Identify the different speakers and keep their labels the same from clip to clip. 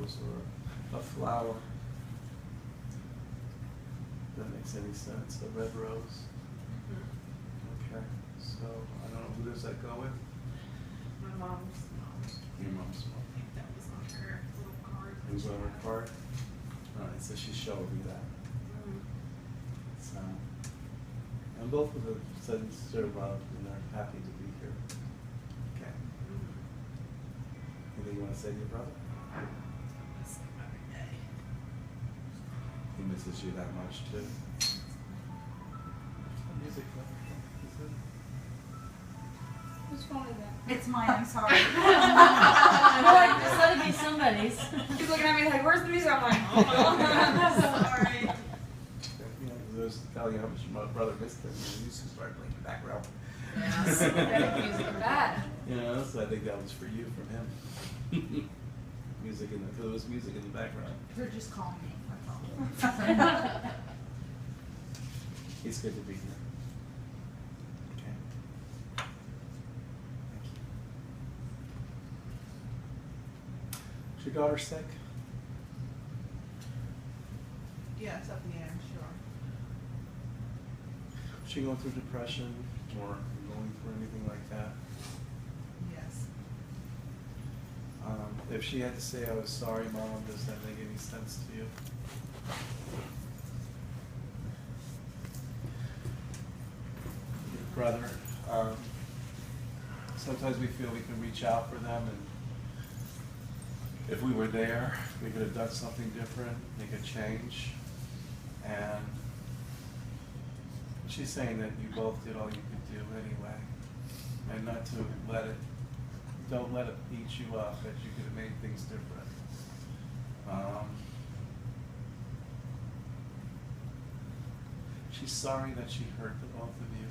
Speaker 1: rose or a flower. That makes any sense, a red rose. Okay, so I don't know, who does that go with?
Speaker 2: My mom's mom.
Speaker 1: Your mom's mom.
Speaker 2: I think that was on her little card.
Speaker 1: It was on her card? Alright, so she showed me that. So, and both of them said sincere love and they're happy to be here. Okay. Anything you want to say to your brother?
Speaker 2: Miss him every day.
Speaker 1: He misses you that much too. Music, is it?
Speaker 3: Whose phone is that?
Speaker 4: It's mine, I'm sorry.
Speaker 3: I just let it be somebody's.
Speaker 2: He's looking at me like, where's the music? I'm like, oh, sorry.
Speaker 1: You know, there's telling you how much my brother missed it. The music started playing in the background.
Speaker 2: Yes, that music bad.
Speaker 1: You know, so I think that was for you from him. Music in the, there was music in the background.
Speaker 4: They're just calling me, that's all.
Speaker 1: It's good to be here. Okay. Thank you. Is your daughter sick?
Speaker 2: Yes, up the end, sure.
Speaker 1: Is she going through depression or going through anything like that?
Speaker 2: Yes.
Speaker 1: If she had to say, I was sorry, Mom, does that make any sense to you? Your brother, sometimes we feel we can reach out for them, and if we were there, we could have done something different, make a change. And she's saying that you both did all you could do anyway, and not to let it, don't let it beat you up, that you could have made things different. She's sorry that she hurt the both of you.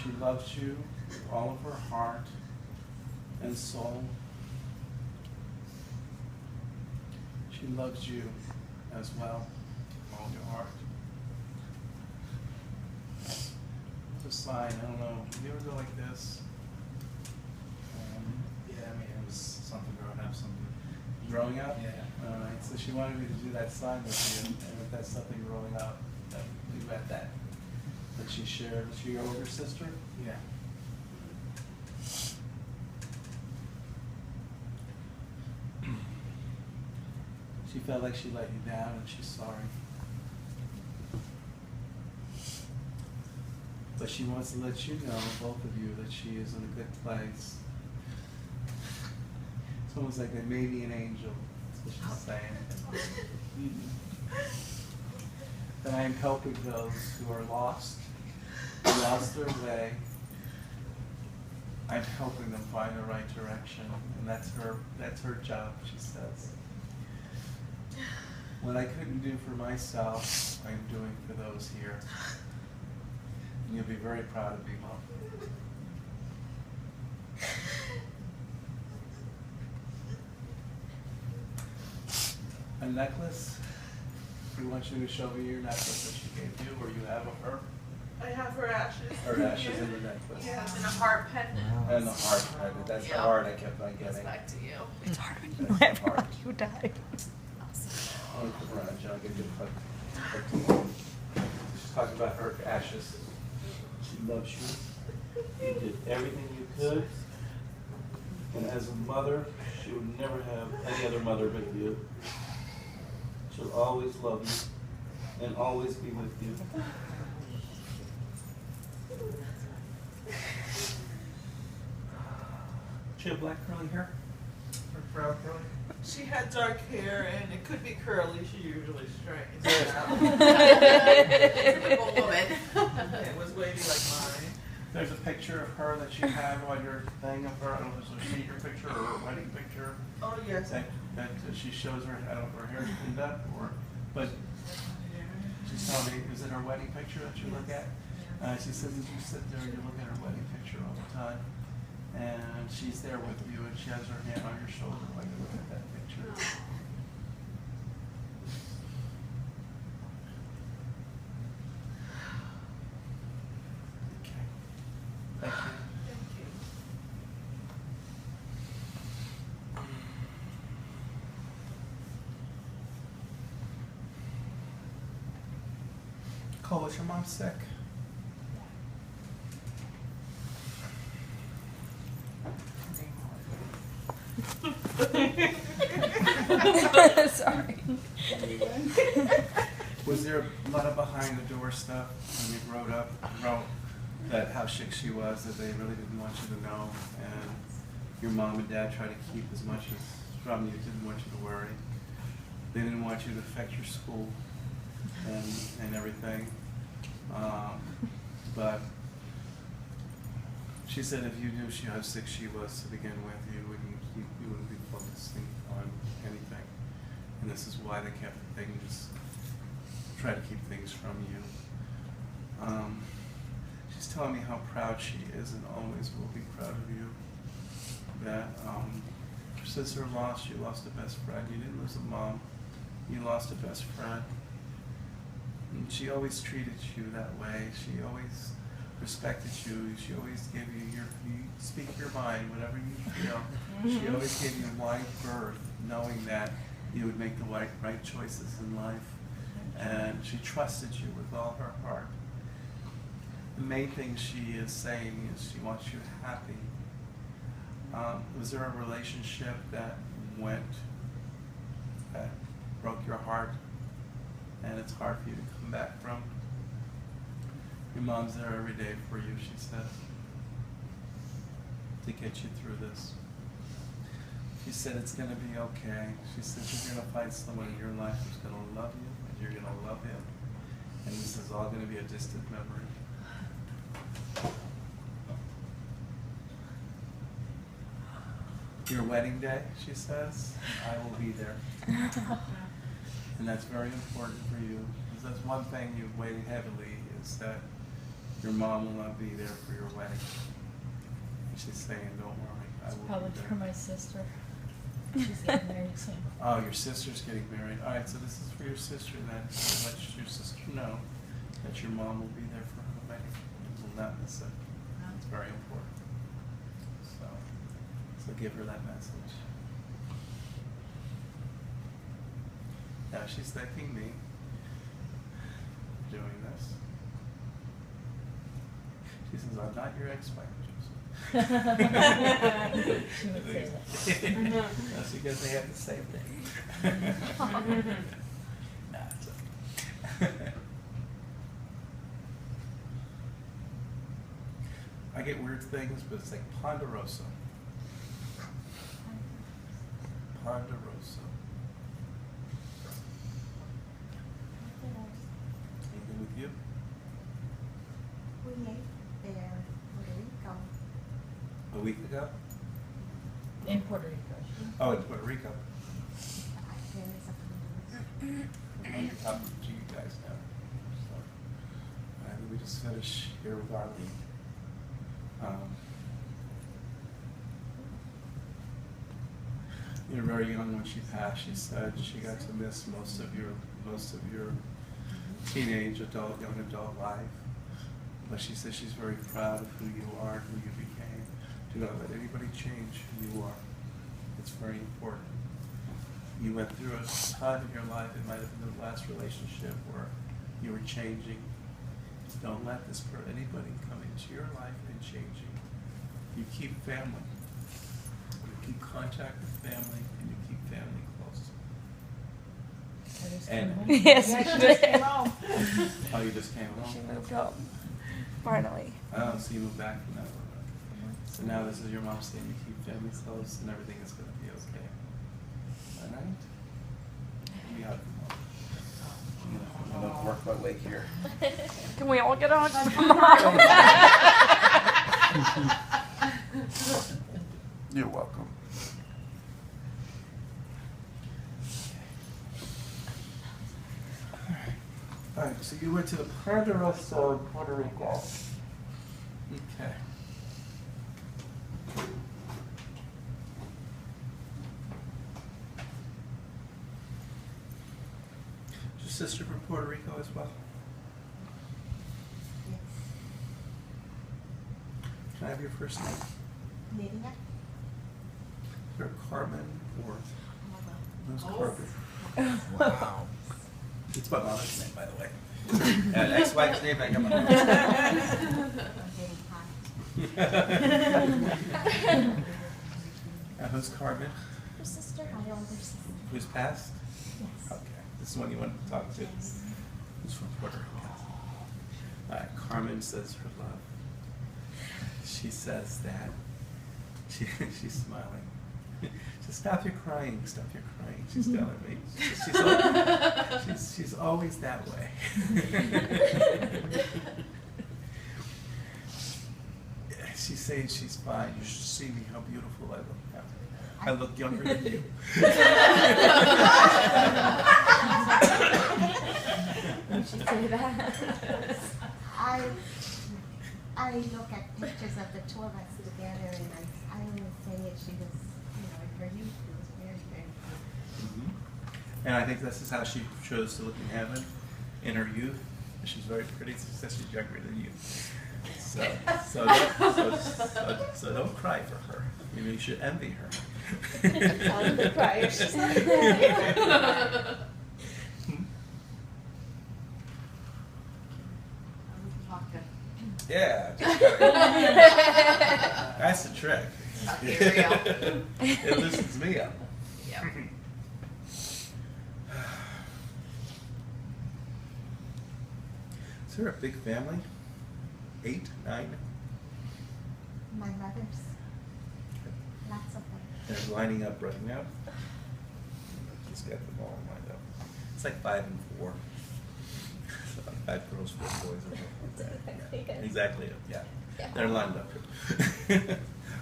Speaker 1: She loves you with all of her heart and soul. She loves you as well, with all your heart. It's a sign, I don't know, do you ever go like this?
Speaker 5: Yeah, I mean, it was something growing up, something.
Speaker 1: Growing up?
Speaker 5: Yeah.
Speaker 1: Alright, so she wanted me to do that sign with you, and if that's something growing up, that we read that she shared. Was she your older sister?
Speaker 5: Yeah.
Speaker 1: She felt like she let you down and she's sorry. But she wants to let you know, both of you, that she is in a good place. It's almost like they made me an angel, that's what she's saying. That I am helping those who are lost, who lost their way. I'm helping them find the right direction, and that's her job, she says. What I couldn't do for myself, I'm doing for those here. And you'll be very proud of me, Mom. A necklace? We want you to show me your necklace that she gave you, or you have of her.
Speaker 2: I have her ashes.
Speaker 1: Her ashes in the necklace.
Speaker 2: Yeah, and a heart pendant.
Speaker 1: And the heart, right? That's the
Speaker 2: Yeah.
Speaker 1: heart I kept on
Speaker 2: Goes
Speaker 1: getting.
Speaker 2: back to you.
Speaker 4: It's hard when you
Speaker 1: That's
Speaker 4: have
Speaker 1: the heart.
Speaker 4: you die.
Speaker 1: I'll put her on, John, get you a put. She's talking about her ashes. She loves you. You did everything you could. And as a mother, she would never have any other mother but you. She'll always love you and always be with you. She have black curly hair? Or brown curly?
Speaker 6: She had dark hair and it could be curly. She usually straightens
Speaker 1: Yes.
Speaker 6: it out.
Speaker 2: Typical woman.
Speaker 6: It was wavy like mine.
Speaker 1: There's a picture of her that you have on your thing of her. I don't know if it's a senior picture or a wedding picture.
Speaker 6: Oh, yes.
Speaker 1: That she shows her, I don't know if her hair's pinned up or, but she's telling me, is it her wedding picture that you look at? She says that you sit there and you look at her wedding picture all the time. And she's there with you and she has her hand on your shoulder while you look at that picture. Okay. Thank you. Cole, is your mom sick?
Speaker 3: Sorry.
Speaker 1: Was there a lot of behind the door stuff when you wrote that how sick she was, that they really didn't want you to know, and your mom and dad tried to keep as much as from you, didn't want you to worry. They didn't want you to affect your school and everything. But she said if you knew how sick she was to begin with, you wouldn't be focusing on anything. And this is why they kept things, try to keep things from you. She's telling me how proud she is and always will be proud of you. That her sister lost, you lost a best friend. You didn't lose a mom, you lost a best friend. And she always treated you that way. She always respected you. She always gave you you speak your mind, whatever you feel. She always gave you wide berth, knowing that you would make the right choices in life. And she trusted you with all her heart. The main thing she is saying is she wants you happy. Was there a relationship that broke your heart and it's hard for you to come back from? Your mom's there every day for you, she says, to get you through this. She said it's going to be okay. She said you're going to find someone in your life who's going to love you, and you're going to love him. And this is all going to be a distant memory. Your wedding day, she says, I will be there. And that's very important for you, because that's one thing you've weighed heavily, is that your mom will not be there for your wedding. And she's saying, don't worry, I will
Speaker 3: Probably
Speaker 1: be there.
Speaker 3: for my sister. She's getting married soon.
Speaker 1: Oh, your sister's getting married. All right, so this is for your sister then. Let your sister know that your mom will be there for her wedding. You will not miss it. It's very important. So give her that message. Now she's thanking me for doing this. She says, I'm not your ex-wife, Joseph.
Speaker 3: She would say that.
Speaker 1: That's because they have the same thing. Nah, it's okay. I get weird things, but it's like Ponderosa. Ponderosa. Anything with you?
Speaker 4: We ate there, Puerto Rico.
Speaker 1: A week ago?
Speaker 3: In Puerto Rico.
Speaker 1: Oh, in Puerto Rico.
Speaker 4: There is a
Speaker 1: I'm talking to you guys now. So, let me just finish here with Arlene. You're very young when she passed. She said she got to miss most of your teenage, young adult life. But she says she's very proud of who you are, who you became. Do not let anybody change who you are. It's very important. You went through a time in your life, it might have been the last relationship where you were changing. Don't let anybody come into your life and change you. You keep family. You keep contact with family, and you keep family close.
Speaker 3: I just
Speaker 1: And-
Speaker 3: came home.
Speaker 2: Yes,
Speaker 4: Yeah,
Speaker 2: she
Speaker 4: she
Speaker 2: just
Speaker 4: just
Speaker 2: came
Speaker 4: came
Speaker 2: home.
Speaker 1: Oh, you just came
Speaker 2: She
Speaker 1: home?
Speaker 2: moved home. Finally.
Speaker 1: Oh, so you moved back from that one. So now this is your mom saying you keep family close and everything is going to be okay. All right? We have I'm going to work my way here.
Speaker 2: Can we all get on?
Speaker 1: You're welcome. All right, so you went to the Ponderosa in Puerto Rico. Okay. Is your sister from Puerto Rico as well?
Speaker 4: Yes.
Speaker 1: Can I have your first name?
Speaker 4: Lydia.
Speaker 1: Or Carmen or who's
Speaker 6: Oh.
Speaker 1: Carmen?
Speaker 5: Wow.
Speaker 1: It's my mother's name, by the way. And ex-wife's name, I come on.
Speaker 4: I'm getting hot.
Speaker 1: Who's Carmen?
Speaker 4: Her sister, my older sister.
Speaker 1: Who's passed?
Speaker 4: Yes.
Speaker 1: Okay, this is one you want to talk to. Who's from Puerto Rico? All right, Carmen says her love. She says that she's smiling. She says, "Stop your crying, stop your crying." She's telling me. She's always that way. She's saying she's fine. You should see me, how beautiful I look now. I look younger than you.
Speaker 3: You should say that.
Speaker 4: I look at pictures of the two of us together, and I always say that she was, in her youth, it was very, very
Speaker 1: Mhm. And I think this is how she chose to look in heaven, in her youth. She's very pretty. She says she's younger than you. So don't cry for her. Maybe you should envy her.
Speaker 3: I'm the crier, she said.
Speaker 1: Yeah. That's the trick. It loosens me up.
Speaker 6: Yeah.
Speaker 1: Is there a big family? 8, 9?
Speaker 4: My mother's, lots of them.
Speaker 1: They're lining up right now. Just got them all lined up. It's like 5 and 4. So 5 girls, 4 boys, or something like that. Yeah. Exactly. Yeah. They're lined up.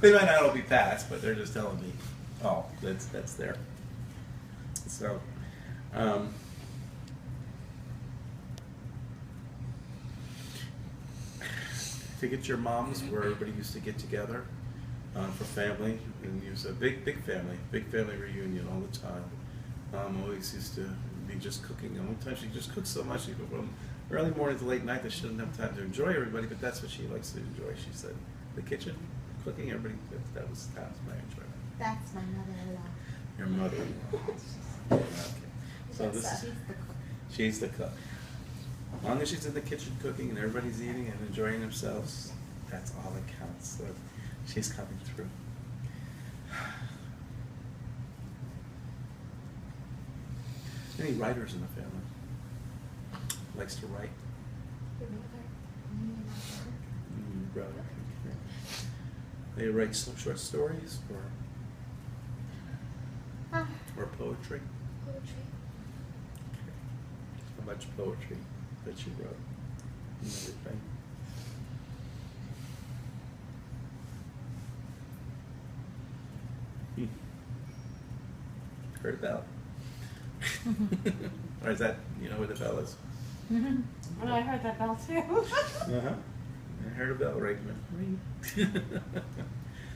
Speaker 1: They might not all be passed, but they're just telling me, oh, that's there. So, I think it's your mom's where everybody used to get together for family, and it was a big family reunion all the time. Always used to be just cooking. And one time she just cooked so much, she could from early morning to late night that she didn't have time to enjoy everybody, but that's what she likes to enjoy. She said, the kitchen, cooking, everybody, that was my enjoyment.
Speaker 4: That's my mother-in-law.
Speaker 1: Your mother-in-law. Okay. So this is,
Speaker 4: She's the cook.
Speaker 1: she's the cook. As long as she's in the kitchen cooking and everybody's eating and enjoying themselves, that's all that counts. So she's coming through. Any writers in the family? Likes to write?
Speaker 4: Your mother, me and my brother.
Speaker 1: Brother. Okay. They write some short stories
Speaker 4: Ah,
Speaker 1: or poetry?
Speaker 4: poetry.
Speaker 1: Okay. How much poetry that you wrote and everything? Heard about? Or is that, you know who the bell is?
Speaker 3: Well, I heard that bell too.
Speaker 1: Uh-huh. I heard a bell ring. Ring.
Speaker 3: There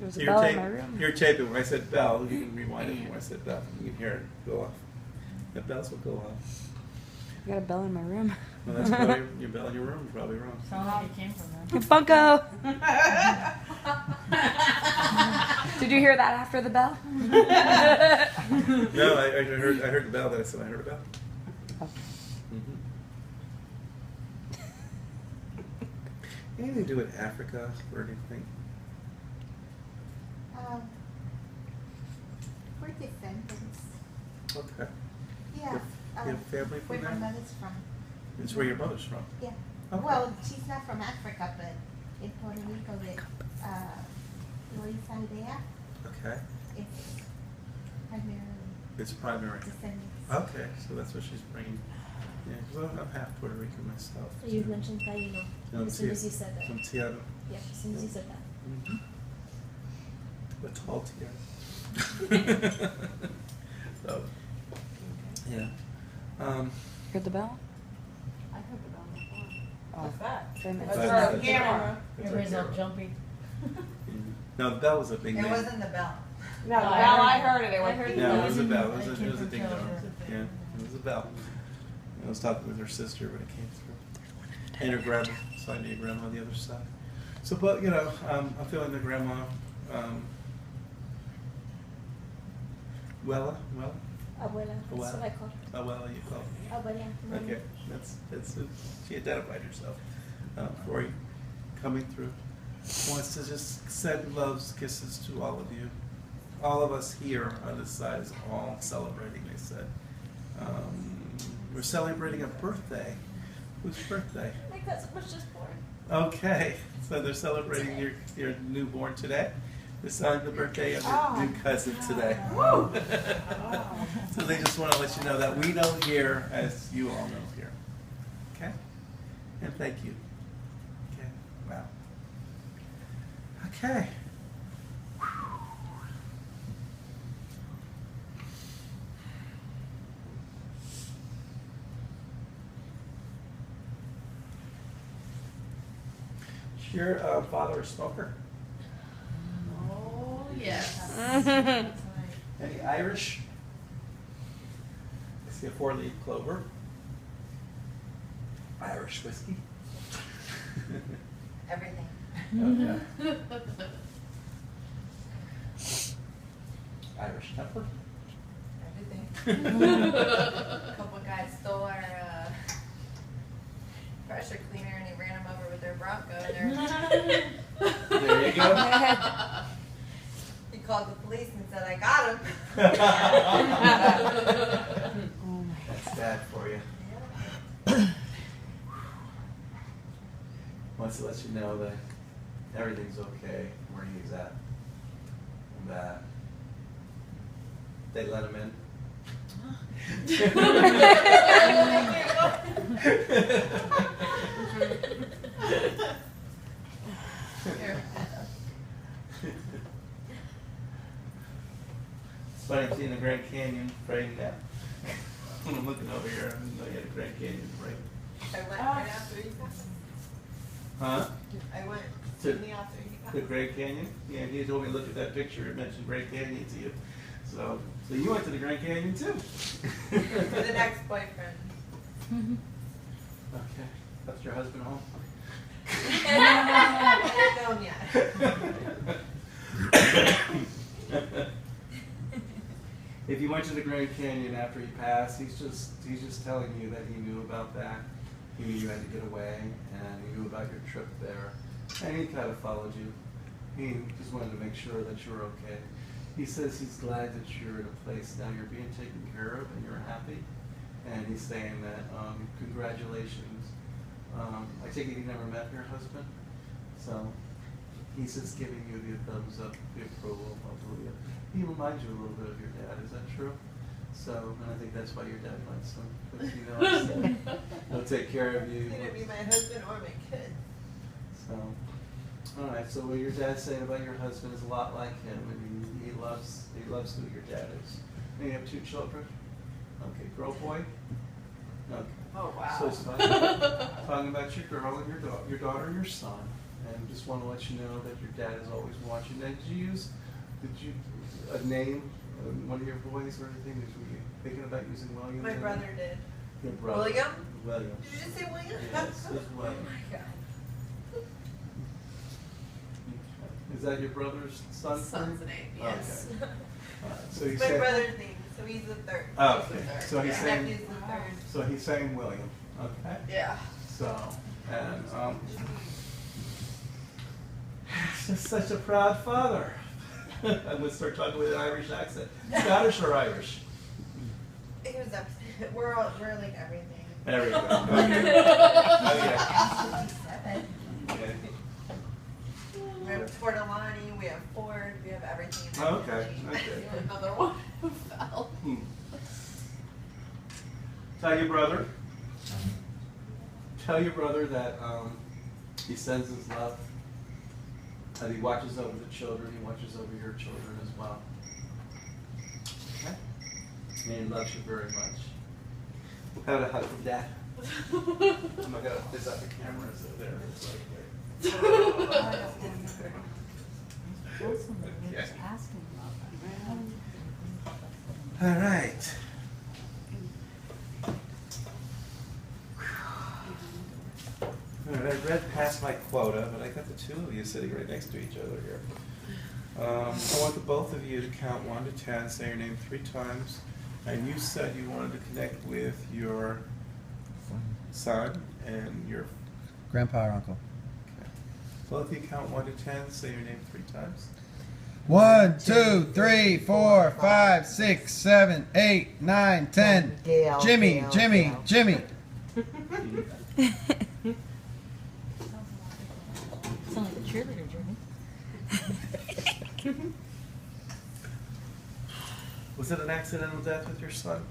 Speaker 3: was a
Speaker 1: You're
Speaker 3: bell in
Speaker 1: tape-
Speaker 3: my room.
Speaker 1: You're taping. When I said bell, you can rewind it when I said bell. You can hear it go off. The bells will go off.
Speaker 3: I got a bell in my room.
Speaker 1: Well, that's probably your bell in your room. Probably wrong.
Speaker 3: Sounds like it came from there.
Speaker 2: Funko! Did you hear that after the bell?
Speaker 1: No, I heard the bell. That I said I heard a bell. Mm-hmm. Anything to do with Africa or anything?
Speaker 4: We're descendants.
Speaker 1: Okay.
Speaker 4: Yeah.
Speaker 1: You have family from
Speaker 4: where my
Speaker 1: there?
Speaker 4: mother's from.
Speaker 1: It's where your mother's from.
Speaker 4: Yeah.
Speaker 1: Okay.
Speaker 4: Well, she's not from Africa, but in Puerto Rico, the Luisa Idea,
Speaker 1: Okay.
Speaker 4: it's primarily
Speaker 1: It's primary.
Speaker 4: descendants.
Speaker 1: Okay, so that's what she's bringing. Yeah, because I'm half Puerto Rican myself.
Speaker 7: So you mentioned Taino
Speaker 1: No,
Speaker 7: as soon as you said that.
Speaker 1: From Tiago.
Speaker 7: Yeah, as soon as you said that.
Speaker 1: Mm-hmm. A tall Tiago. So, yeah.
Speaker 3: Heard the bell?
Speaker 2: I heard the bell before.
Speaker 3: Oh,
Speaker 6: that?
Speaker 3: famous.
Speaker 6: That's
Speaker 1: That's
Speaker 6: our
Speaker 1: right.
Speaker 6: camera.
Speaker 1: That's
Speaker 3: Everybody's
Speaker 1: our
Speaker 3: all
Speaker 1: camera.
Speaker 3: jumpy.
Speaker 1: No, the bell was a big
Speaker 6: It
Speaker 1: name.
Speaker 6: wasn't the bell.
Speaker 2: No, the bell, I heard it. It
Speaker 7: I
Speaker 2: went
Speaker 7: heard
Speaker 2: beep.
Speaker 1: No, it was a bell. It
Speaker 3: It
Speaker 1: was a
Speaker 3: came from
Speaker 1: ding dong.
Speaker 3: Taylor.
Speaker 1: Yeah, it was a bell. I was talking with her sister when it came through. And her grandma, side of your grandma on the other side. So, but, you know, I'm feeling the grandma, Wella,
Speaker 7: Abuela.
Speaker 8: Abuela.
Speaker 7: That's what I call her.
Speaker 8: Oh, well, you call her.
Speaker 7: Abuela. Mami.
Speaker 8: Okay, that's she identified herself for you coming through. Wants to just send loves, kisses to all of you. All of us here on this side is all celebrating, they said. We're celebrating a birthday. Whose birthday?
Speaker 7: My cousin was just born.
Speaker 8: Okay, so they're celebrating your newborn today. It's on the birthday of your new cousin today. So they just want to let you know that we know here as you all know here. Okay? And thank you. Okay, wow. Okay. Is your father a smoker?
Speaker 6: Oh, yes.
Speaker 8: Any Irish? I see a 4-leaf clover. Irish whiskey.
Speaker 9: Everything.
Speaker 8: Okay. Irish temper.
Speaker 9: Everything. A couple guys stole our pressure cleaner and he ran them over with their Bronco. And
Speaker 8: There you go.
Speaker 9: he called the police and said, "I got him."
Speaker 8: That's bad for you. Wants to let you know that everything's okay where he's at. And that they let him in. It's funny seeing the Grand Canyon right now. When I'm looking over here, I know you had a Grand Canyon right.
Speaker 9: I went right after he got him.
Speaker 8: Huh?
Speaker 9: I went
Speaker 8: To
Speaker 9: shortly after he got
Speaker 8: the
Speaker 9: him.
Speaker 8: Grand Canyon? Yeah, he told me to look at that picture. It mentioned Grand Canyon to you. So you went to the Grand Canyon too.
Speaker 9: For the next boyfriend.
Speaker 8: Okay. That's your husband home?
Speaker 9: I don't know yet.
Speaker 8: If you went to the Grand Canyon after he passed, he's just telling you that he knew about that. He knew you had to get away, and he knew about your trip there, and he kind of followed you. He just wanted to make sure that you were okay. He says he's glad that you're in a place now you're being taken care of and you're happy, and he's saying that congratulations. I take it you never met your husband, so he's just giving you the thumbs up, the approval, hopefully. He reminds you a little bit of your dad, is that true? So, and I think that's why your dad likes him, because he knows he'll take care of you.
Speaker 9: He's gonna be my husband or my kid.
Speaker 8: So, all right. So, what your dad's saying about your husband is a lot like him, and he loves who your dad is. And you have 2 children. Okay, girl, boy. Okay.
Speaker 6: Oh, wow.
Speaker 8: So it's talking about your girl and your daughter and your son, and just want to let you know that your dad is always watching. Now, did you name one of your boys or anything? Were you thinking about using William?
Speaker 9: My brother did.
Speaker 8: Your brother.
Speaker 9: William?
Speaker 8: William.
Speaker 9: Did you just say William?
Speaker 8: Yes, it's William.
Speaker 9: Oh my God.
Speaker 8: Is that your brother's son's
Speaker 9: Son's
Speaker 8: name?
Speaker 9: name, yes.
Speaker 8: Okay. All right. So he's
Speaker 9: My
Speaker 8: saying.
Speaker 9: brother's name, so he's the third.
Speaker 8: Oh,
Speaker 9: He's the
Speaker 8: okay.
Speaker 9: third.
Speaker 8: So he's
Speaker 9: Yeah.
Speaker 8: saying-
Speaker 9: Nephew's the third.
Speaker 8: So he's saying William. Okay.
Speaker 9: Yeah.
Speaker 8: So, and he's just such a proud father. I'm gonna start talking with an Irish accent. Scottish or Irish?
Speaker 9: He was up. We're like everything.
Speaker 8: There we go. Okay. Okay.
Speaker 9: We have Tortellani, we have Ford, we have everything.
Speaker 8: Oh, okay. Okay.
Speaker 9: Another one who fell.
Speaker 8: Tell your brother that he sends his love, that he watches over the children, he watches over your children as well. Okay? And he loves you very much. We'll have a hug from Dad. Oh my God, is that the camera? Is it there? It's right there. Okay. All right. All right, I read past my quota, but I got the 2 of you sitting right next to each other here. I want the both of you to count 1 to 10, say your name 3 times,
Speaker 1: And you said you wanted to connect with your son and your.
Speaker 10: Grandpa or uncle.
Speaker 1: Okay. Well, if you count 1 to 10, say your name 3 times.
Speaker 10: 1, 2, 3, 4, 5, 6, 7, 8, 9, 10.
Speaker 9: Gail,
Speaker 10: Jimmy,
Speaker 9: Gail,
Speaker 10: Jimmy,
Speaker 9: Gail.
Speaker 10: Jimmy.
Speaker 3: Sound like a cheerleader, Jimmy.
Speaker 1: Was it an accidental death with your son?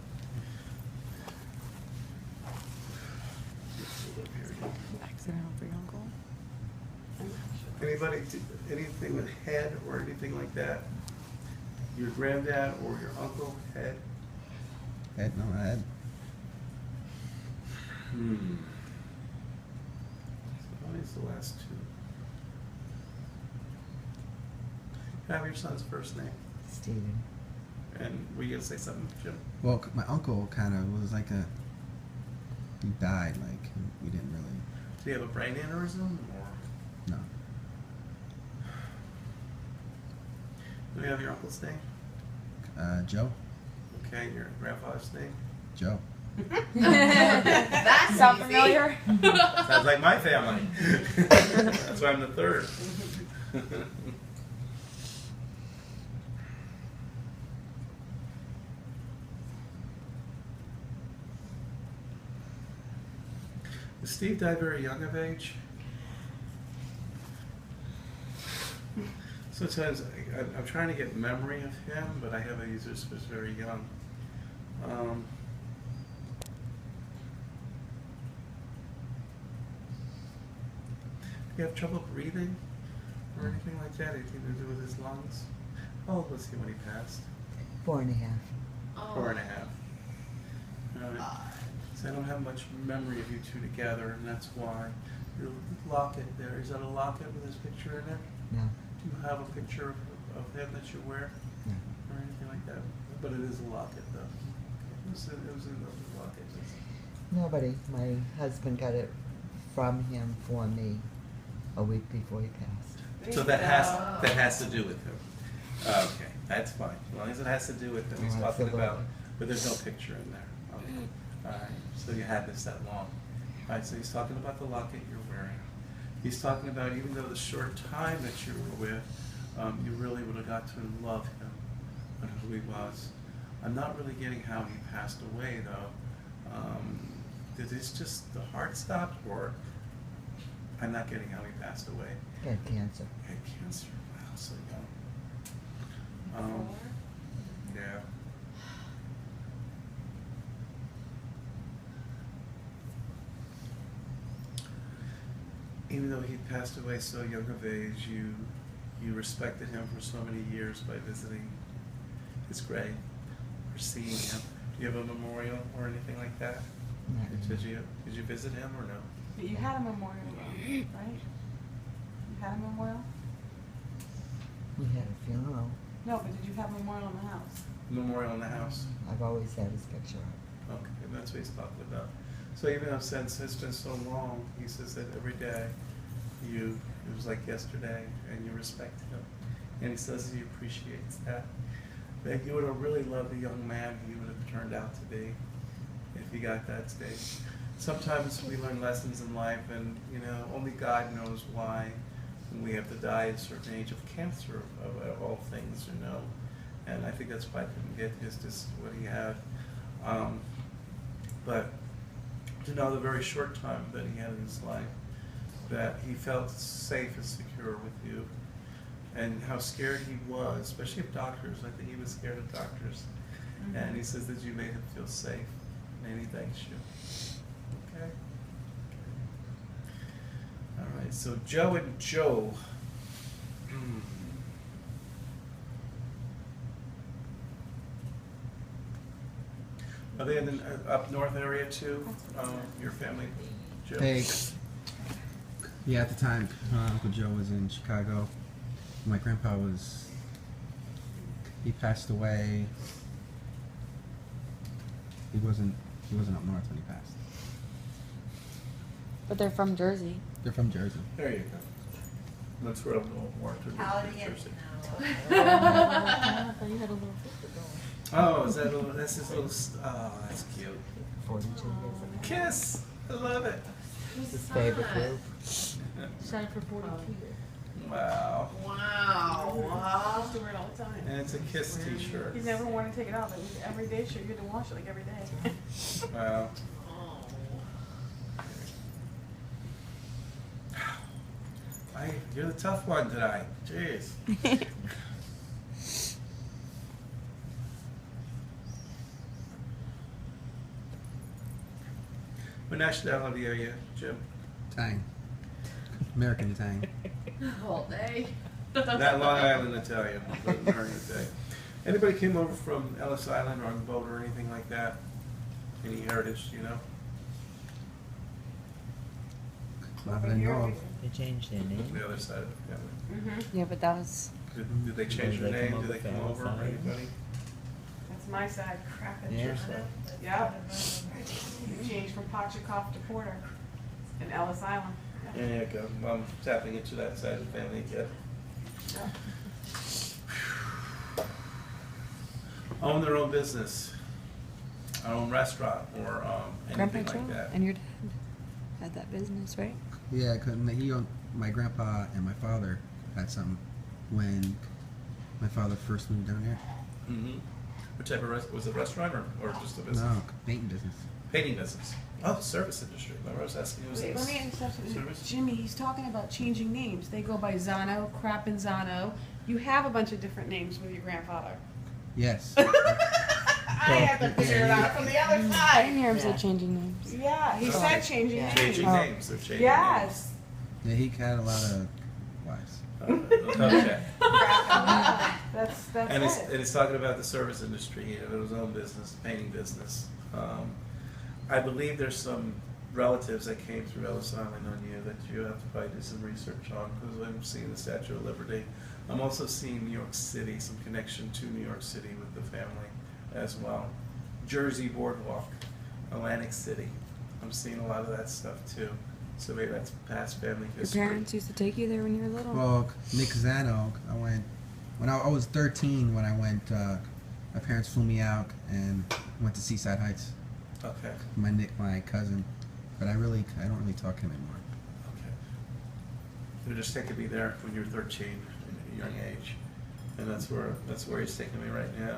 Speaker 3: Accidental for your uncle.
Speaker 1: Anybody, anything with head or anything like that? Your granddad or your uncle head?
Speaker 10: Head, no head.
Speaker 1: So what is the last 2? Can I have your son's first name?
Speaker 9: Steven.
Speaker 1: And were you gonna say something, Jim?
Speaker 10: Well, my uncle kind of was like a. He died, like, we didn't really.
Speaker 1: Do you have a brain aneurysm or?
Speaker 10: No.
Speaker 1: Do we have your uncle's name?
Speaker 10: Joe?
Speaker 1: Okay, your grandfather's name?
Speaker 10: Joe.
Speaker 2: That sound familiar?
Speaker 1: Sounds like my family. That's why I'm the 3rd. Steve died very young of age. Sometimes I'm trying to get memory of him, but I have a user who was very young. Do you have trouble breathing or anything like that? Anything to do with his lungs? How old was he when he passed?
Speaker 9: 4.5.
Speaker 1: 4.5. All right. So I don't have much memory of you 2 together, and that's why. Your locket there, is that a locket with his picture in it?
Speaker 9: No.
Speaker 1: Do you have a picture of him that you wear?
Speaker 9: No.
Speaker 1: Or anything like that? But it is a locket, though. It was in the locket.
Speaker 9: Nobody. My husband got it from him for me a week before he passed.
Speaker 1: So that has to do with him. Okay, that's fine. As long as it has to do with him, he's
Speaker 9: Oh,
Speaker 1: talking
Speaker 9: absolutely.
Speaker 1: about, but there's no picture in there. Okay. All right, so you had this that long. All right, so he's talking about the locket you're wearing. He's talking about even though the short time that you were with, you really would have got to love him and who he was. I'm not really getting how he passed away though. Did this just, the heart stop, or I'm not getting how he passed away?
Speaker 9: He had cancer.
Speaker 1: He had cancer. Wow, so young. Yeah. Even though he passed away so young of age, you respected him for so many years by visiting his grave or seeing him. Do you have a memorial or anything like that?
Speaker 9: Not
Speaker 1: Did you visit him or no?
Speaker 2: But you had a memorial, though, right? You had a memorial?
Speaker 9: We had a funeral.
Speaker 2: No, but did you have a memorial in the house?
Speaker 1: Memorial in the house.
Speaker 9: I've always had his picture up.
Speaker 1: Okay, that's what he's talking about. So even though since it's been so long, he says that every day it was like yesterday, and you respect him. And he says he appreciates that. That you would have really loved the young man he would have turned out to be if he got that stage. Sometimes we learn lessons in life, and only God knows why we have to die at a certain age of cancer, of all things, And I think that's why I couldn't get just what he had. But to know the very short time that he had in his life, that he felt safe and secure with you, and how scared he was, especially of doctors. I think he was scared of doctors.
Speaker 2: Mm-hmm.
Speaker 1: And he says that you made him feel safe, and he thanks you. Okay? All right, so Joe and Joe. Are they in the up north area too? Your family, Joe?
Speaker 10: Hey. Yeah, at the time, Uncle Joe was in Chicago. My grandpa he passed away. He wasn't up north when he passed.
Speaker 3: But they're from Jersey.
Speaker 10: They're from Jersey.
Speaker 1: There you go. That's where I'm going more to
Speaker 9: Howdy,
Speaker 1: Jersey.
Speaker 3: I thought you had a little sister going.
Speaker 8: Oh, is that that's his little, oh, that's cute.
Speaker 9: 42 years ago.
Speaker 8: Kiss, I love it.
Speaker 9: His favorite group.
Speaker 3: Shine for 42 years.
Speaker 8: Wow.
Speaker 6: Wow.
Speaker 2: I used to wear it all the time.
Speaker 8: And it's a Kiss t-shirt.
Speaker 2: He's never wanted to take it off. It was an everyday shirt. You had to wash it like every day.
Speaker 8: Wow. You're the tough one tonight. Jeez. What nationality are you, Jim?
Speaker 10: Italian. American Italian.
Speaker 6: All day.
Speaker 8: Not Long Island Italian, but American Italian. Anybody came over from Ellis Island or on the boat or anything like that? Any heritage, you know?
Speaker 10: Not that I know of.
Speaker 9: They changed their name.
Speaker 8: The other side of the family.
Speaker 2: Mm-hmm.
Speaker 3: Yeah, but that was,
Speaker 8: Did they change their
Speaker 9: Did they
Speaker 8: name?
Speaker 9: come
Speaker 8: Did they
Speaker 9: over
Speaker 8: come
Speaker 9: from
Speaker 8: over or
Speaker 9: Ellis Island?
Speaker 8: anybody?
Speaker 2: That's my side. Crap.
Speaker 9: Yeah, so.
Speaker 2: Yep. We changed from Pachakoff to Porter in Ellis Island. Yeah.
Speaker 8: There you go. I'm tapping into that side of the family again.
Speaker 2: Yeah.
Speaker 8: Own their own business, own restaurant, or
Speaker 3: Grandpa
Speaker 8: anything
Speaker 3: Joe
Speaker 8: like that.
Speaker 3: and your dad had that business, right?
Speaker 10: Yeah, 'cause he owned, my grandpa and my father had something when my father first moved down here.
Speaker 8: Mm-hmm. What type of was it a restaurant or just a business?
Speaker 10: No, painting business.
Speaker 8: Painting business. Oh, service industry. Remember I was asking you, was
Speaker 2: Wait,
Speaker 8: this
Speaker 2: let me interrupt you.
Speaker 8: service?
Speaker 2: Jimmy, he's talking about changing names. They go by Zano, Crappenzano. You have a bunch of different names with your grandfather.
Speaker 10: Yes.
Speaker 6: I had to figure it out from the other
Speaker 3: I didn't
Speaker 6: side.
Speaker 3: hear him say changing names.
Speaker 2: Yeah, he said changing names.
Speaker 8: Changing
Speaker 3: Oh.
Speaker 8: names. They're changing
Speaker 2: Yes.
Speaker 10: Yeah, he had a lot of wives.
Speaker 8: names. Okay.
Speaker 2: That's
Speaker 8: And
Speaker 2: it.
Speaker 8: it's talking about the service industry, his own business, painting business. I believe there's some relatives that came through Ellis Island on you that you have to probably do some research on, because I'm seeing the Statue of Liberty. I'm also seeing New York City, some connection to New York City with the family as well. Jersey Boardwalk, Atlantic City. I'm seeing a lot of that stuff too. So maybe that's past family
Speaker 3: Your
Speaker 8: history.
Speaker 3: parents used to take you there when you were little?
Speaker 10: Well, Nick Zano, I went, when I was 13 when I went, my parents flew me out and went to Seaside Heights.
Speaker 8: Okay.
Speaker 10: My cousin, but I don't really talk to him anymore.
Speaker 8: Okay. They're just taking me there when you're 13, at a young age, and that's where he's taking me right now.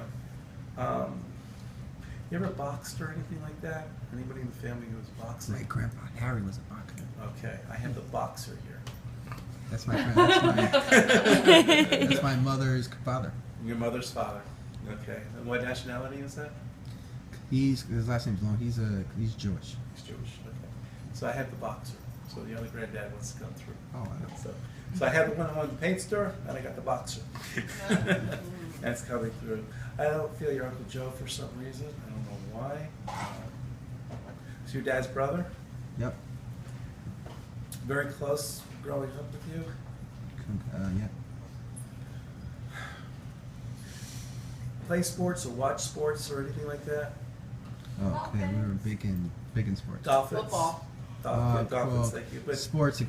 Speaker 8: You ever boxed or anything like that? Anybody in the family who was boxing?
Speaker 10: My grandpa Harry was a boxer.
Speaker 8: Okay, I have the boxer here.
Speaker 10: That's my that's my mother's father.
Speaker 8: Your mother's father. Okay. And what nationality is that?
Speaker 10: His last name's long. He's Jewish.
Speaker 8: He's Jewish. Okay. So I have the boxer. So the other granddad wants to come through.
Speaker 10: Oh, wow.
Speaker 8: So I have the one on the paint store, and I got the boxer. That's coming through. I don't feel your Uncle Joe for some reason. I don't know why. Is your dad's brother?
Speaker 10: Yep.
Speaker 8: Very close growing up with you?
Speaker 10: Yeah.
Speaker 8: Play sports or watch sports or anything like that?
Speaker 10: Oh, okay. We were big in sports.
Speaker 8: Dolphins?
Speaker 6: Football.
Speaker 8: Dolphins,
Speaker 10: Well,
Speaker 8: thank you. But
Speaker 10: sports,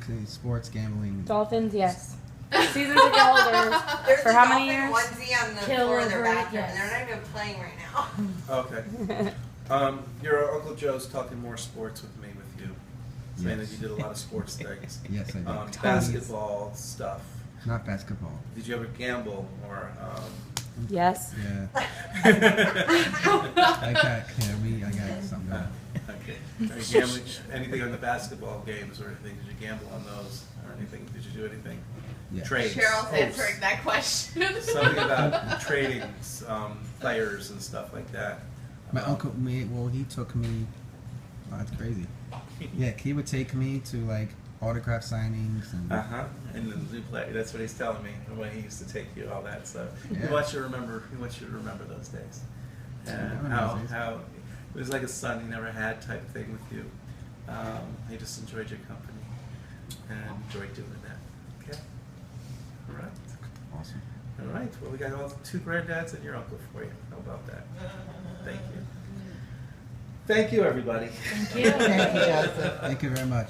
Speaker 10: gambling.
Speaker 3: Dolphins, yes. Season ticket holders.
Speaker 11: There's
Speaker 3: For
Speaker 11: a
Speaker 3: how many
Speaker 11: dolphin
Speaker 3: years?
Speaker 11: onesie on the
Speaker 3: Kill
Speaker 11: floor of their
Speaker 3: over it,
Speaker 11: bathroom,
Speaker 3: yes.
Speaker 11: and they're not even playing right now.
Speaker 8: okay. Your Uncle Joe's talking more sports with me, with you. Saying
Speaker 10: Yes.
Speaker 8: that you did a lot of sports things.
Speaker 10: Yes, I did.
Speaker 8: Basketball stuff.
Speaker 10: Not basketball.
Speaker 8: Did you ever gamble or?
Speaker 3: Yes.
Speaker 10: Yeah. I got something. Going.
Speaker 8: Okay. Are you gambling anything on the basketball games or anything? Did you gamble on those or anything? Did you do anything?
Speaker 10: Yeah.
Speaker 8: Trades.
Speaker 11: Cheryl's
Speaker 8: hopes.
Speaker 11: answering that question.
Speaker 8: Something about trading players and stuff like that.
Speaker 10: My uncle, he took me. Oh, that's crazy. Yeah, he would take me to like autograph signings and.
Speaker 8: And then you play. That's what he's telling me. The way he used to take you, all that stuff.
Speaker 10: Yeah.
Speaker 8: He wants you to remember. He wants you to remember those days.
Speaker 10: I
Speaker 8: And
Speaker 10: remember
Speaker 8: how
Speaker 10: those days.
Speaker 8: it was like a son he never had type thing with you. He just enjoyed your company and enjoyed doing that. Okay. All right.
Speaker 10: Awesome.
Speaker 8: All right. Well, we got all 2 granddads and your uncle for you. How about that? Thank you. Thank you, everybody.
Speaker 3: Thank you.
Speaker 9: Thank you, Joseph.
Speaker 10: Thank you very much.